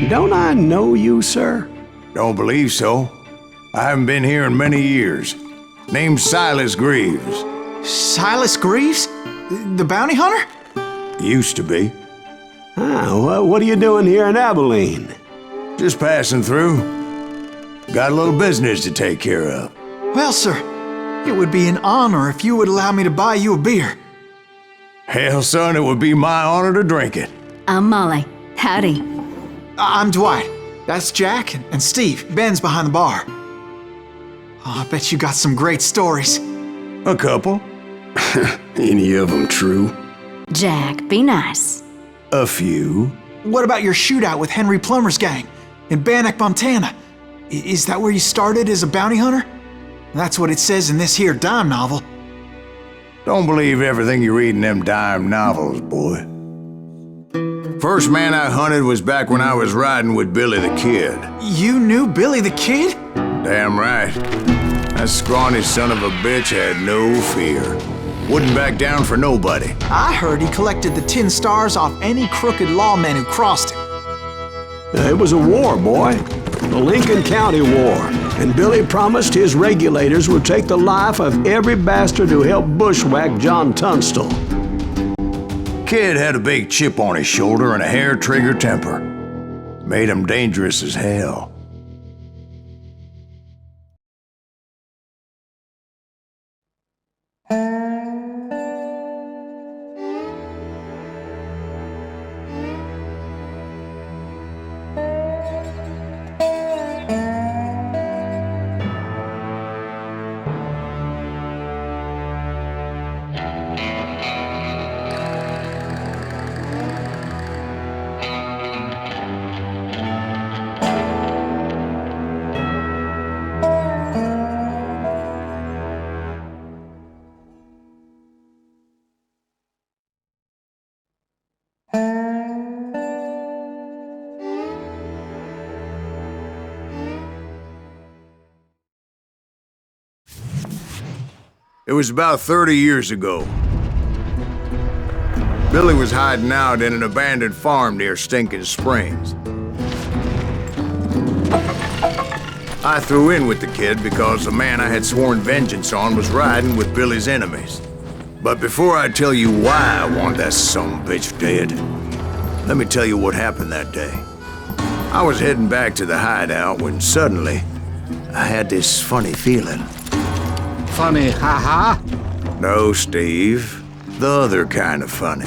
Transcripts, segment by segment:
Don't I know you, sir? Don't believe so. I haven't been here in many years. Name's Sайлаз Gривз. Sайлaz Gривз? The bounty hunter? Used to be. What are you doing here in Abilene? Just passing through. Got a little business to take care of. Well, sir, it would be an honor if you would allow me to buy you a beer. Hell, son, it would be my honor to drink it. I'm Molly. Howdy. I'm Dwight. That's Jack and Steve. Ben's behind the bar. Oh, I bet you got some great stories. A couple. Any of them true? Jack, be nice. A few. What about your shootout with Henry Plummer's gang in Bannock, Montana? Is that where you started as a bounty hunter? That's what it says in this here dime novel. Don't believe everything you read in them dime novels, boy. First man I hunted was back when I was riding with Billy the Kid. You knew Billy the Kid? Damn right. That scrawny son of a bitch had no fear. Wouldn't back down for nobody. I heard he collected the 10 stars off any crooked lawmen who crossed him. It was a war, boy. The Lincoln County War. And Billy promised his regulators would take the life of every bastard who helped bushwhack John Tunstall. Kid had a big chip on his shoulder and a hair-trigger temper. Made him dangerous as hell. It was about 30 years ago. Billy was hiding out in an abandoned farm near Stinking Springs. I threw in with the kid because the man I had sworn vengeance on was riding with Billy's enemies. But before I tell you why I want that sumbitch dead, let me tell you what happened that day. I was heading back to the hideout when suddenly I had this funny feeling. Funny, haha? No, Steve. The other kind of funny.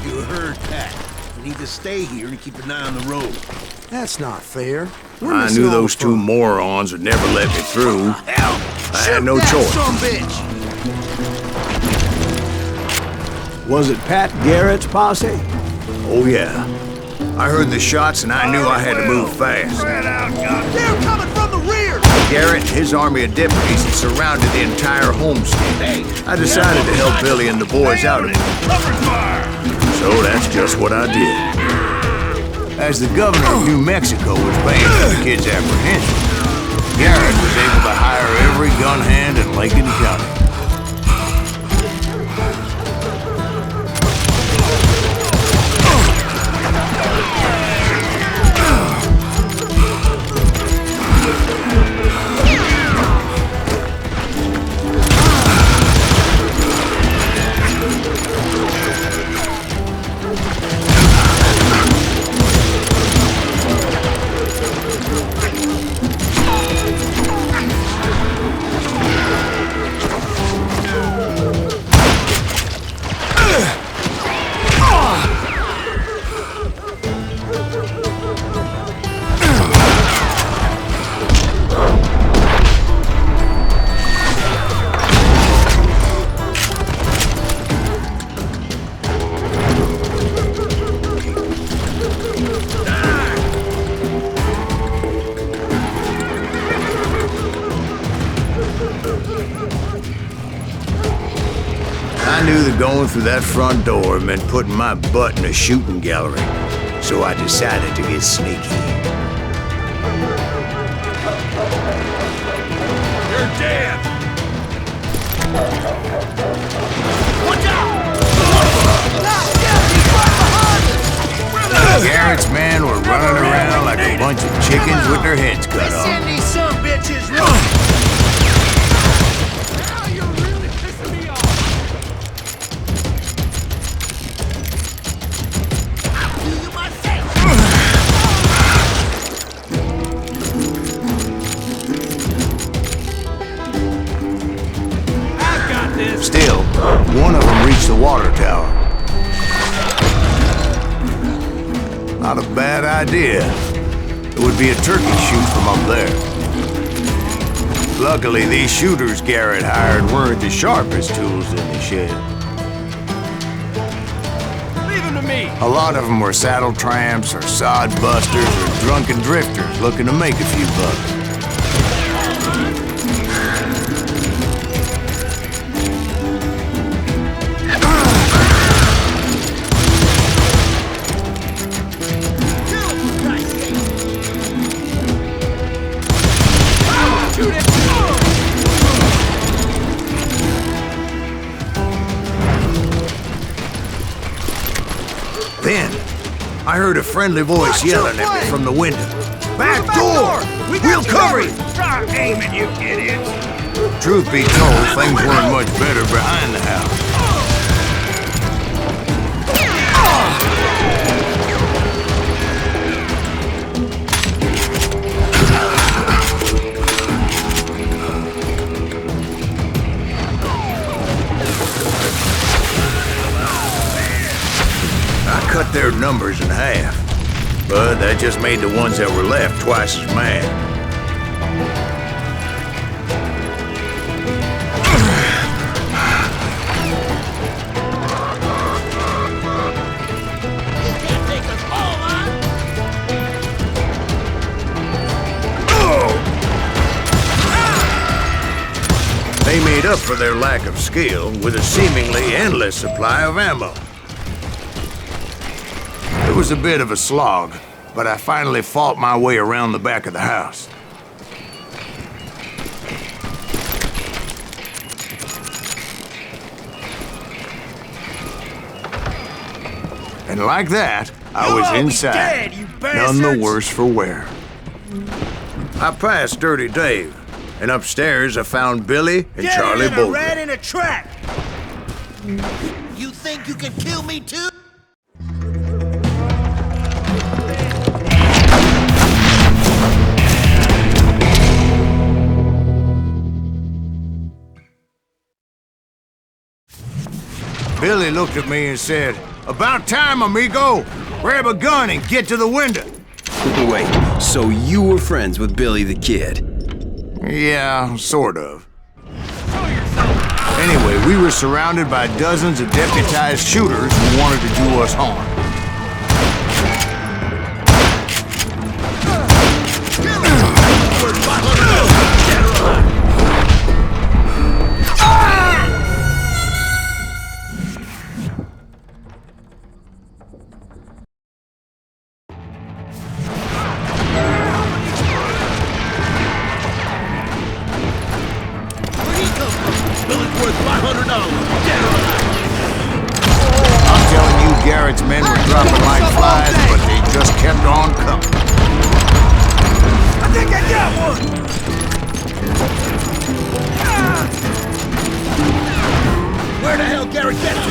You heard that. You need to stay here and keep an eye on the road. That's not fair. I knew those two morons would never let me through. Hell! I had no choice. Was it Pat Garrett's posse? Oh, yeah. I heard the shots and I knew I had to move fast. They're coming from the rear! Garrett and his army of deputies had surrounded the entire homestead. I decided to help Billy and the boys out of it. So that's just what I did. As the governor of New Mexico was paying for the kid's apprehension, Garrett was able to hire every gun hand in Lincoln County. I knew that going through that front door meant putting my butt in a shooting gallery, so I decided to get sneaky. You're dead! Garrett's men were running around like a bunch of chickens with their heads cut off. Send these some bitches. Now you're really pissing me off. I'll do you myself. I've got this. Still, one of them reached the water tower. Not a bad idea. It would be a turkey shoot from up there. Luckily, these shooters Garrett hired weren't the sharpest tools in the shed. Leave him to me. A lot of them were saddle tramps or sod busters or drunken drifters looking to make a few bucks. Then, I heard a friendly voice yelling at me from the window. Back door! We'll cover you! Stop aiming, you idiots. Truth be told, things weren't much better behind the house. I cut their numbers in half, but that just made the ones that were left twice as mad. They made up for their lack of skill with a seemingly endless supply of ammo. It was a bit of a slog, but I finally fought my way around the back of the house. And like that, I was inside, none the worse for wear. I passed Dirty Dave, and upstairs I found Billy and Charlie a Bolton. rat in a trap. You think you can kill me too? Billy looked at me and said, "About time, amigo! Grab a gun and get to the window!" Wait, so you were friends with Billy the Kid? Yeah, sort of. Anyway, we were surrounded by dozens of deputized shooters who wanted to do us harm. I'm telling you, Garrett's men were dropping like flies, but they just kept on coming. I think I got one. Where the hell Garrett get to?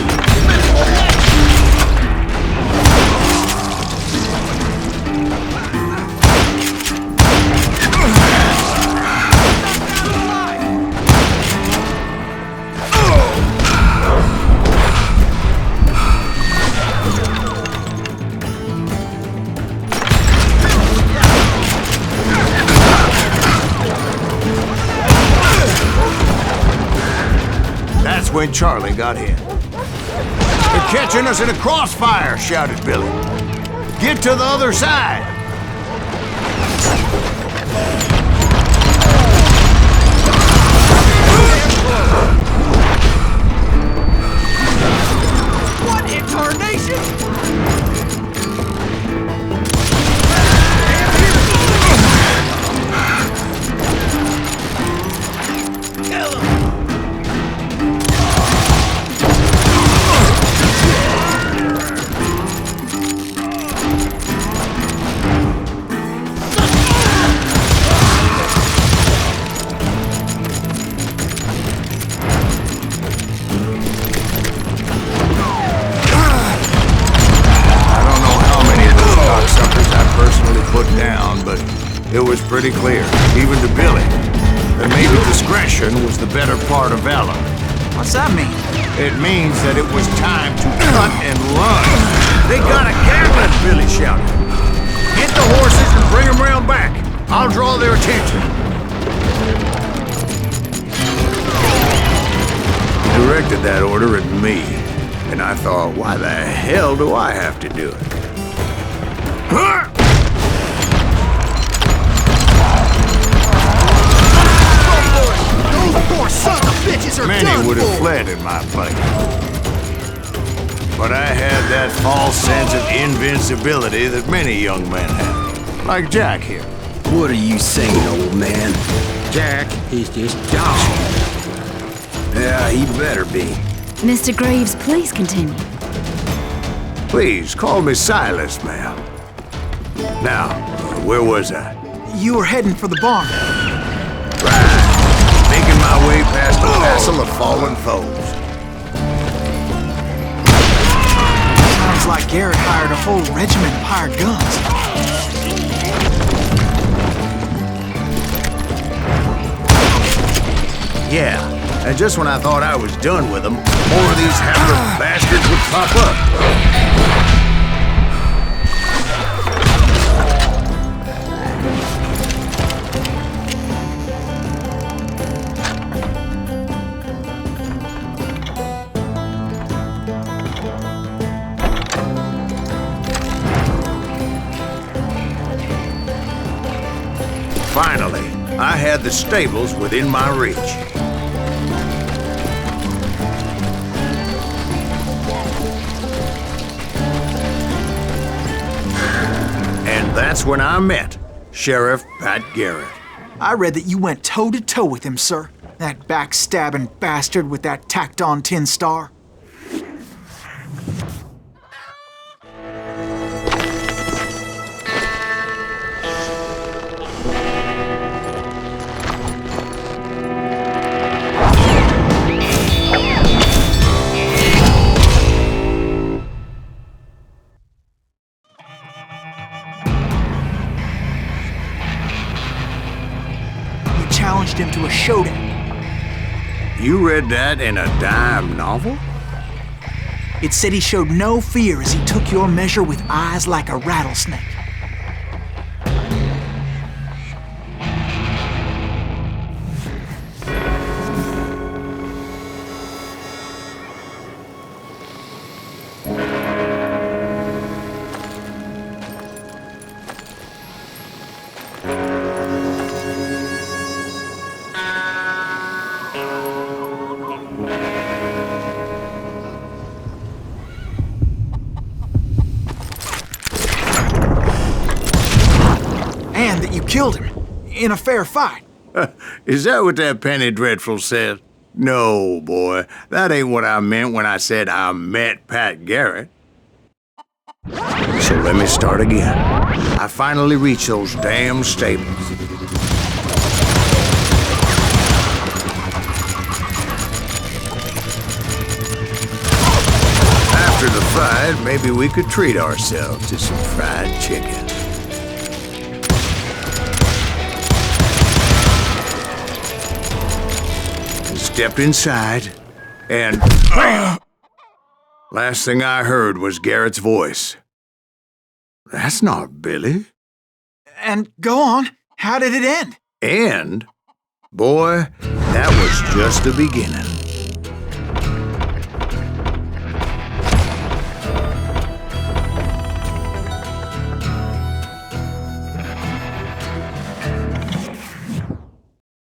That's when Charlie got hit. "They're catching us in a crossfire," shouted Billy. "Get to the other side!" What in tarnation? look down, but it was pretty clear, even to Billy, that maybe discretion was the better part of valor. What's that mean? It means that it was time to cut and run. They got a Gatling, Billy shouted. Get the horses and bring them round back. I'll draw their attention. He directed that order at me, and I thought, why the hell do I have to do it? Those poor sons of bitches are Many done would have for. fled in my place. But I had that false sense of invincibility that many young men have. Like Jack here. What are you saying, old man? Jack is just Josh. Yeah, he better be. Mr. Gривз, please continue. Please, call me Sylaz, ma'am. Now, where was I? You were heading for the barn. Right. Making my way past a passel of fallen foes. Sounds like Garrett hired a whole regiment of hired guns. Yeah, and just when I thought I was done with them, more of these hapless bastards would pop up. Finally, I had the stables within my reach. And that's when I met Sheriff Pat Garrett. I read that you went toe-to-toe with him, sir. That backstabbing bastard with that tacked-on tin star. Challenged him to a showdown. You read that in a dime novel? It said he showed no fear as he took your measure with eyes like a rattlesnake. That you killed him in a fair fight. Is that what that penny dreadful said? No, boy. That ain't what I meant when I said I met Pat Garrett. So let me start again. I finally reached those damn stables. After the fight, maybe we could treat ourselves to some fried chicken. Stepped inside, and last thing I heard was Garrett's voice. That's not Billy. And go on, how did it end? And, boy, that was just the beginning.